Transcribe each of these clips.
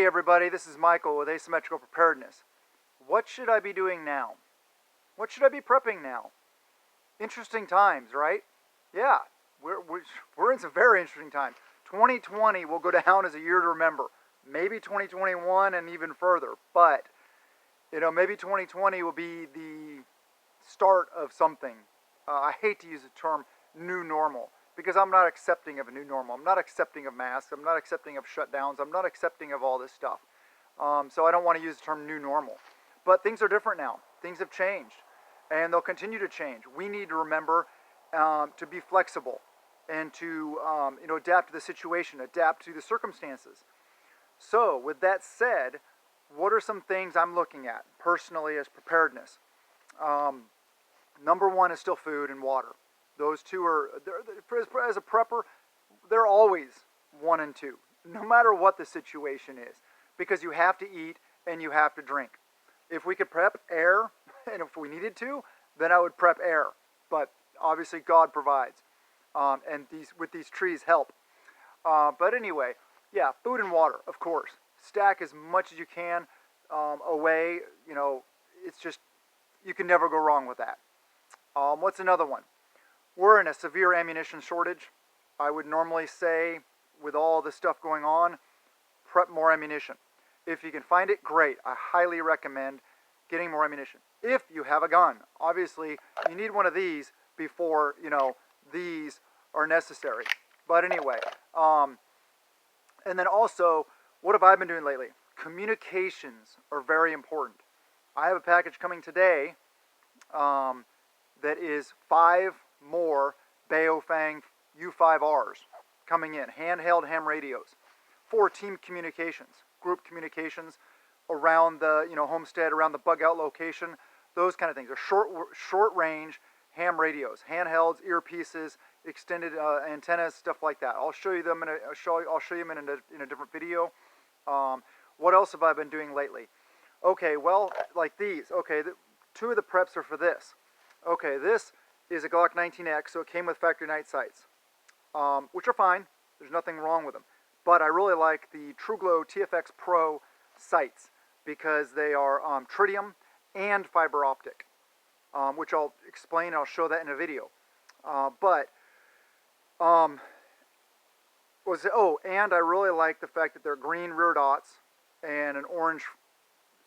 Hey everybody, this is Michael with Asymmetrical Preparedness. What should I be doing now? What should I be prepping now? Interesting times, right? Yeah, we're in some very interesting times. 2020 will go down as a year to remember. Maybe 2021 and even further. But, maybe 2020 will be the start of something. I hate to use the term new normal because I'm not accepting of a new normal. I'm not accepting of masks. I'm not accepting of shutdowns. I'm not accepting of all this stuff. So I don't want to use the term new normal. But things are different now. Things have changed, and they'll continue to change. We need to remember to be flexible and to adapt to the situation, adapt to the circumstances. So with that said, what are some things I'm looking at personally as preparedness? Number one is still food and water. Those two are, as a prepper, they're always one and two, no matter what the situation is, because you have to eat and you have to drink. If we could prep air, and if we needed to, then I would prep air. But obviously God provides, and these trees help. But anyway, yeah, food and water, of course. Stack as much as you can away. It's just, you can never go wrong with that. What's another one? We're in a severe ammunition shortage. I would normally say, with all the stuff going on, prep more ammunition. If you can find it, great. I highly recommend getting more ammunition. If you have a gun, obviously, you need one of these before, these are necessary. But anyway, and then also, what have I been doing lately? Communications are very important. I have a package coming today that is 5 more Baofeng U5Rs coming in, handheld ham radios, for team communications, group communications around the homestead, around the bug out location, those kind of things. They're short range ham radios, handhelds, earpieces, extended antennas, stuff like that. I'll show you them in a different video. What else have I been doing lately? Okay, well, like these. Okay, two of the preps are for this. Okay, this is a Glock 19X, so it came with factory night sights, which are fine. There's nothing wrong with them. But I really like the TrueGlow TFX Pro sights because they are tritium and fiber optic, which I'll explain. I'll show that in a video. And I really like the fact that they're green rear dots and an orange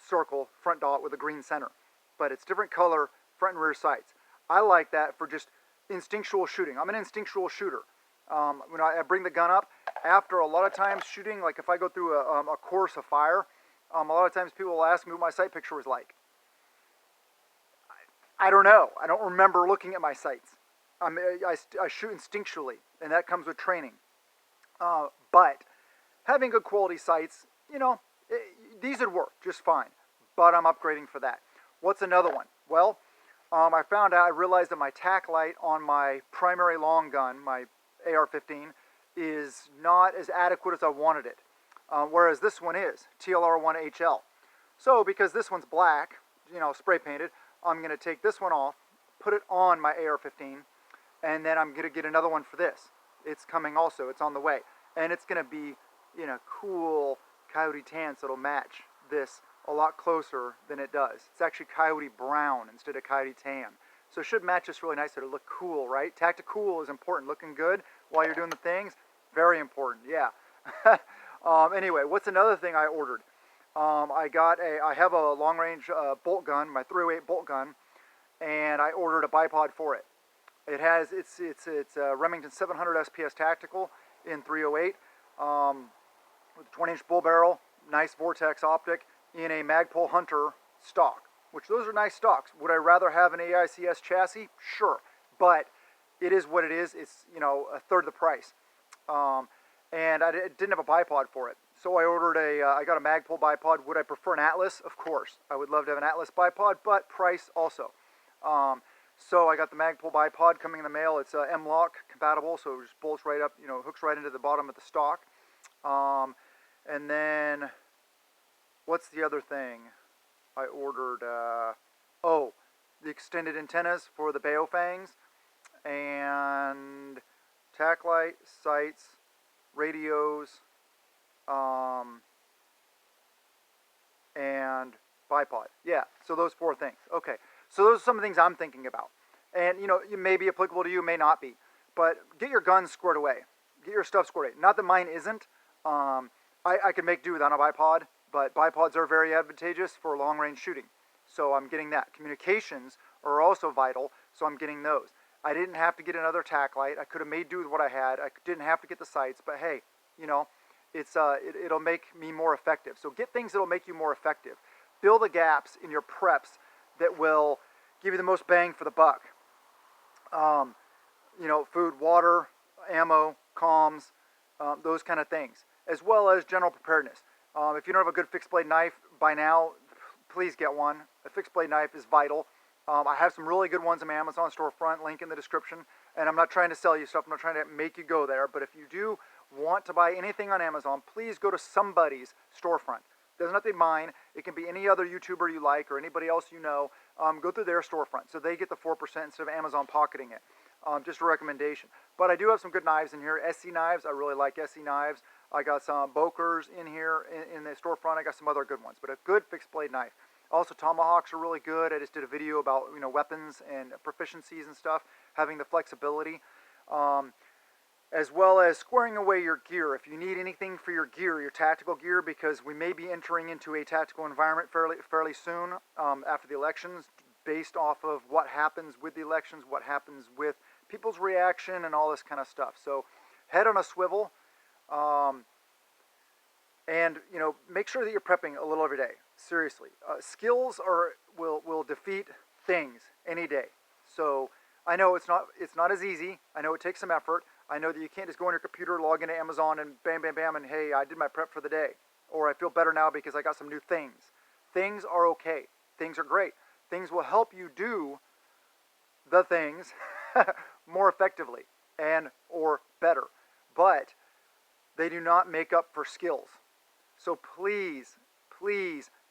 circle front dot with a green center. But it's different color front and rear sights. I like that for just instinctual shooting. I'm an instinctual shooter. When I bring the gun up, after a lot of times shooting, like if I go through a course of fire, a lot of times people will ask me what my sight picture was like. I don't know. I don't remember looking at my sights. I shoot instinctually, and that comes with training. But having good quality sights, these would work just fine. But I'm upgrading for that. What's another one? Well, I realized that my tack light on my primary long gun, my AR-15, is not as adequate as I wanted it. Whereas this one is, TLR1HL. So because this one's black, spray painted, I'm going to take this one off, put it on my AR-15, and then I'm going to get another one for this. It's coming also, it's on the way. And it's going to be, cool coyote tan, so it'll match this a lot closer than it does. It's actually coyote brown instead of coyote tan. So it should match this really nice. It'll look cool, right? Tactical is important. Looking good while you're doing the things, very important, yeah. Anyway, what's another thing I ordered? I have a long-range bolt gun, my .308 bolt gun, and I ordered a bipod for it. It's a Remington 700 SPS Tactical in .308 with a 20-inch bull barrel, nice Vortex optic, in a Magpul Hunter stock, which those are nice stocks. Would I rather have an AICS chassis? Sure, but it is what it is. It's a third of the price, and I didn't have a bipod for it, so I got a Magpul bipod. Would I prefer an Atlas? Of course, I would love to have an Atlas bipod, but price also. So I got the Magpul bipod coming in the mail. It's M-LOK compatible, so it just bolts right up, hooks right into the bottom of the stock. And then, what's the other thing I ordered? The extended antennas for the Baofangs, and tack light, sights, radios, bipod. Yeah, so those 4 things. Okay, so those are some of the things I'm thinking about. And, it may be applicable to you, may not be. But get your guns squared away. Get your stuff squared away. Not that mine isn't. I could make do without a bipod, but bipods are very advantageous for long-range shooting. So I'm getting that. Communications are also vital, so I'm getting those. I didn't have to get another tack light. I could have made do with what I had. I didn't have to get the sights, but hey, it'll make me more effective. So get things that'll make you more effective. Fill the gaps in your preps that will give you the most bang for the buck. Food, water, ammo, comms, those kind of things, as well as general preparedness. If you don't have a good fixed blade knife by now, please get one. A fixed blade knife is vital. I have some really good ones in my Amazon storefront, link in the description. And I'm not trying to sell you stuff. I'm not trying to make you go there. But if you do want to buy anything on Amazon, please go to somebody's storefront. It doesn't have to be mine. It can be any other YouTuber you like or anybody else you know. Go through their storefront so they get the 4% instead of Amazon pocketing it. Just a recommendation. But I do have some good knives in here. SC knives. I really like SC knives. I got some Bokers in here in the storefront. I got some other good ones. But a good fixed blade knife. Also, tomahawks are really good. I just did a video about weapons and proficiencies and stuff, having the flexibility, as well as squaring away your gear. If you need anything for your gear, your tactical gear, because we may be entering into a tactical environment fairly soon after the elections, based off of what happens with the elections, what happens with people's reaction, and all this kind of stuff. So, head on a swivel, and make sure that you're prepping a little every day. Seriously, skills will defeat things any day. So I know it's not as easy. I know it takes some effort. I know that you can't just go on your computer, log into Amazon, and bam, bam, bam, and hey, I did my prep for the day, or I feel better now because I got some new things. Things are okay. Things are great. Things will help you do the things more effectively and or better, but they do not make up for skills. So please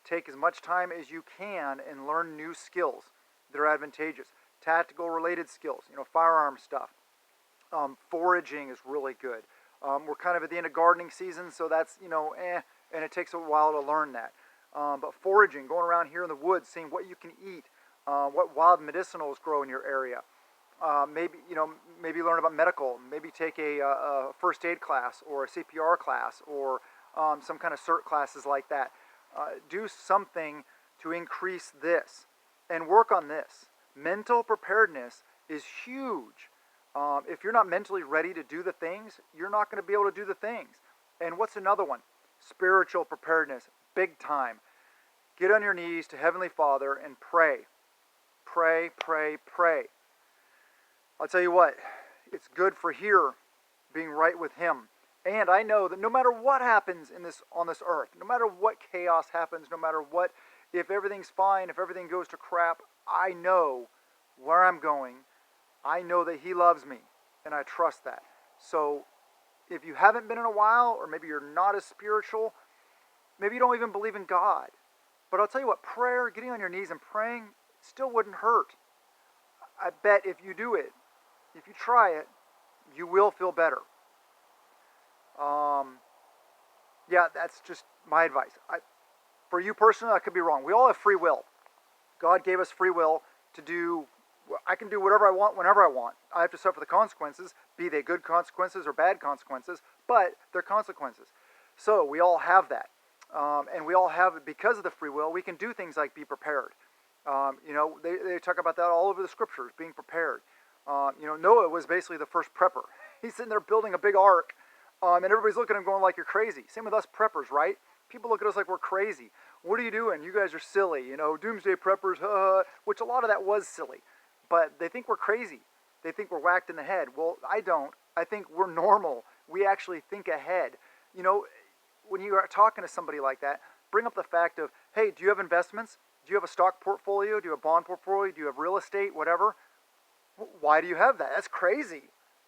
take as much time as you can and learn new skills that are advantageous. Tactical related skills, firearm stuff. Foraging is really good. We're kind of at the end of gardening season, so that's, and it takes a while to learn that. But foraging, going around here in the woods, seeing what you can eat, what wild medicinals grow in your area. Maybe learn about medical, maybe take a first aid class or a CPR class or some kind of cert classes like that. Do something to increase this and work on this. Mental preparedness is huge. If you're not mentally ready to do the things, you're not going to be able to do the things. And what's another one? Spiritual preparedness, big time. Get on your knees to Heavenly Father and pray. Pray, pray, pray. I'll tell you what, it's good for here, being right with Him. And I know that no matter what happens on this earth, no matter what chaos happens, no matter what, if everything's fine, if everything goes to crap, I know where I'm going. I know that He loves me, and I trust that. So if you haven't been in a while, or maybe you're not as spiritual, maybe you don't even believe in God. But I'll tell you what, prayer, getting on your knees and praying, still wouldn't hurt. I bet if you do it, if you try it, you will feel better. Yeah, that's just my advice. For you personally, I could be wrong. We all have free will. God gave us free will to do. I can do whatever I want whenever I want. I have to suffer the consequences, be they good consequences or bad consequences, but they're consequences. So we all have that. And we all have it because of the free will. We can do things like be prepared. They talk about that all over the scriptures, being prepared. Noah was basically the first prepper. He's sitting there building a big ark, and everybody's looking at him going like, you're crazy. Same with us preppers, right? People look at us like we're crazy. What are you doing? You guys are silly. Doomsday preppers, which a lot of that was silly. But they think we're crazy. They think we're whacked in the head. Well, I don't. I think we're normal. We actually think ahead. When you are talking to somebody like that, bring up the fact of, hey, do you have investments? Do you have a stock portfolio? Do you have a bond portfolio? Do you have real estate? Whatever. Why do you have that? That's crazy.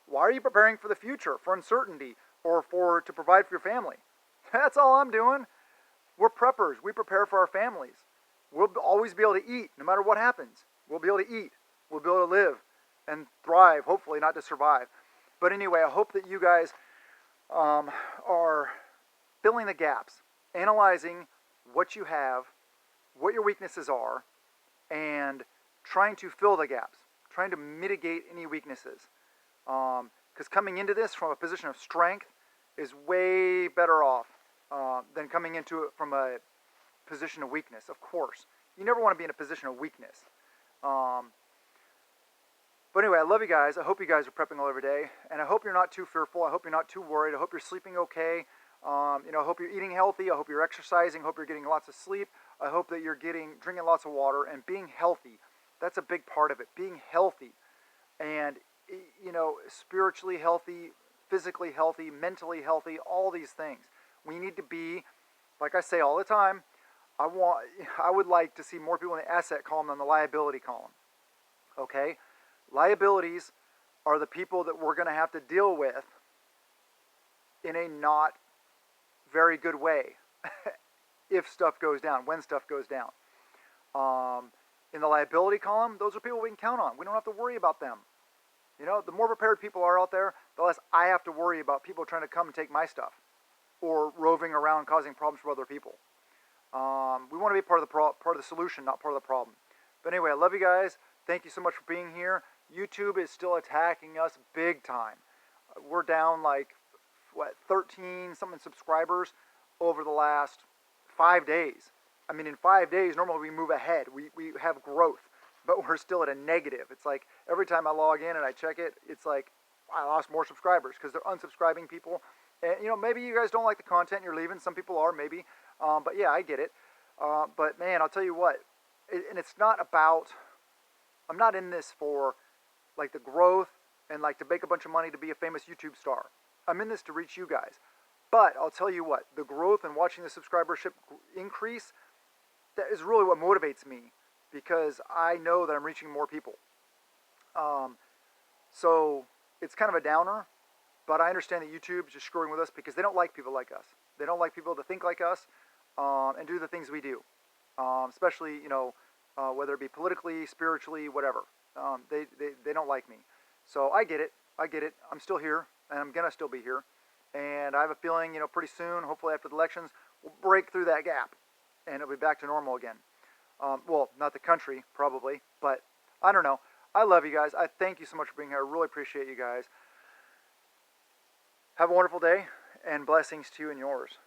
Why are you preparing for the future, for uncertainty, or to provide for your family? That's all I'm doing. We're preppers. We prepare for our families. We'll always be able to eat, no matter what happens. We'll be able to eat. We'll be able to live and thrive, hopefully, not to survive. But anyway, I hope that you guys are filling the gaps, analyzing what you have, what your weaknesses are and trying to fill the gaps, trying to mitigate any weaknesses. Because coming into this from a position of strength is way better off than coming into it from a position of weakness, of course. You never want to be in a position of weakness. But anyway, I love you guys. I hope you guys are prepping all every day. And I hope you're not too fearful. I hope you're not too worried. I hope you're sleeping okay. I hope you're eating healthy. I hope you're exercising. I hope you're getting lots of sleep. I hope that you're drinking lots of water and being healthy. That's a big part of it, being healthy. And, spiritually healthy, physically healthy, mentally healthy, all these things. We need to be, like I say all the time, I would like to see more people in the asset column than the liability column. Okay? Liabilities are the people that we're going to have to deal with in a not very good way if stuff goes down, when stuff goes down. In the liability column, those are people we can count on. We don't have to worry about them. The more prepared people are out there, the less I have to worry about people trying to come and take my stuff or roving around causing problems for other people. We want to be part of the solution, not part of the problem. But anyway, I love you guys. Thank you so much for being here. YouTube is still attacking us big time. We're down 13 something subscribers over the last 5 days. I mean, in 5 days, normally we move ahead. We have growth, but we're still at a negative. It's like every time I log in and I check it, it's like I lost more subscribers because they're unsubscribing people. And, maybe you guys don't like the content, you're leaving. Some people are, maybe. But yeah, I get it. But man, I'll tell you what, and it's not about, I'm not in this for the growth and to make a bunch of money to be a famous YouTube star. I'm in this to reach you guys. But I'll tell you what, the growth and watching the subscribership increase, that is really what motivates me, because I know that I'm reaching more people. So it's kind of a downer, but I understand that YouTube is just screwing with us because they don't like people like us. They don't like people to think like us and do the things we do, especially, whether it be politically, spiritually, whatever. They don't like me. So I get it. I'm still here, and I'm going to still be here. And I have a feeling, pretty soon, hopefully after the elections, we'll break through that gap, and it'll be back to normal again. Well, not the country, probably, but I don't know. I love you guys. I thank you so much for being here. I really appreciate you guys. Have a wonderful day, and blessings to you and yours.